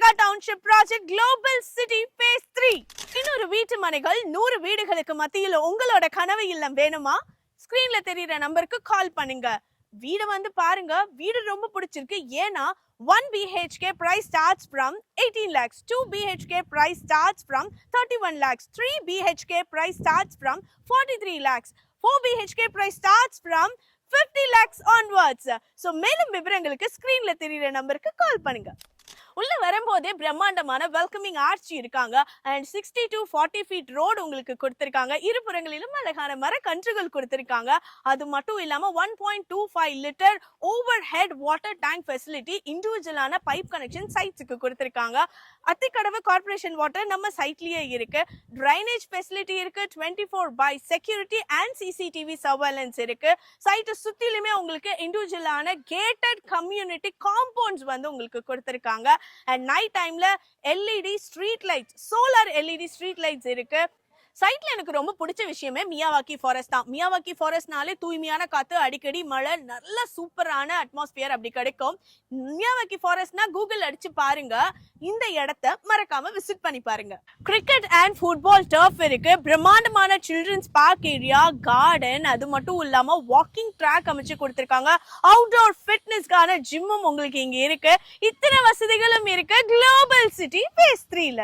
Mega township project global city phase 3. இன்னொரு வீட்டு மனைகள் 100 வீடுகளுக்கு மத்தியில உங்களோட கனவு இல்லம் வேணுமா? ஸ்கிரீன்ல தெரியுற நம்பருக்கு கால் பண்ணுங்க. வீடு வந்து பாருங்க. வீடு ரொம்ப பிடிச்சிருக்கு. ஏன்னா 1 BHK price starts from 18 lakhs, 2 BHK price starts from 31 lakhs, 3 BHK price starts from 43 lakhs, 4 BHK price starts from 50 lakhs onwards. So மேலும் விவரங்களுக்கு ஸ்கிரீன்ல தெரியுற நம்பருக்கு கால் பண்ணுங்க. உள்ள வரும்போதே பிரம்மாண்டமான வெல்கமிங் ஆர்ச் இருக்காங்க அண்ட் 60 to 40 feet ரோடு உங்களுக்கு கொடுத்திருக்காங்க. இருபுறங்களிலும் அழகான மரக்கன்றுகள் கொடுத்திருக்காங்க. அது மட்டும் இல்லாம 1.25 litre over head water tank facility இண்டிவிஜுவலான பைப் கனெக்ஷன் சைட்ஸுக்கு கொடுத்திருக்காங்க. அத்திக்கடவு கார்பரேஷன் வாட்டர் நம்ம சைட்லயே இருக்கு. டிரைனேஜ் ஃபெசிலிட்டி இருக்கு. 24/7 செக்யூரிட்டி அண்ட் சிசிடிவி சர்வேலன்ஸ் இருக்கு. சைட்டை சுத்திலுமே உங்களுக்கு இண்டிவிஜுவலான கேட்டட் கம்யூனிட்டி காம்பவுண்ட்ஸ் வந்து உங்களுக்கு கொடுத்திருக்காங்க. அண்ட் நைட் டைம்ல LED street lights, solar LED street lights இருக்கு. சைட்ல எனக்கு ரொம்ப பிடிச்ச விஷயமே மியாவாக்கி ஃபாரஸ்ட் தான். மியாவாக்கி ஃபாரஸ்ட்னாலே தூய்மையான காத்து, அடிக்கடி மழை, நல்ல சூப்பரான அட்மாஸ்பியர் அப்படி கிடைக்கும். மியாவாக்கி ஃபாரஸ்ட்னா கூகுள் அடிச்சு பாருங்க. இந்த இடத்த மறக்காம விசிட் பண்ணி பாருங்க. கிரிக்கெட் அண்ட் ஃபுட்பால் டர்ஃப் இருக்கு. பிரம்மாண்டமான சில்ட்ரன்ஸ் பார்க் ஏரியா, கார்டன், அது மட்டும் இல்லாம வாக்கிங் ட்ராக் அமைச்சு கொடுத்திருக்காங்க. அவுட்டோர் ஃபிட்னஸ்க்கான ஜிம்மும் உங்களுக்கு இங்க இருக்கு. இத்தனை வசதிகளும் இருக்கு குளோபல் சிட்டி ஃபேஸ் 3ல.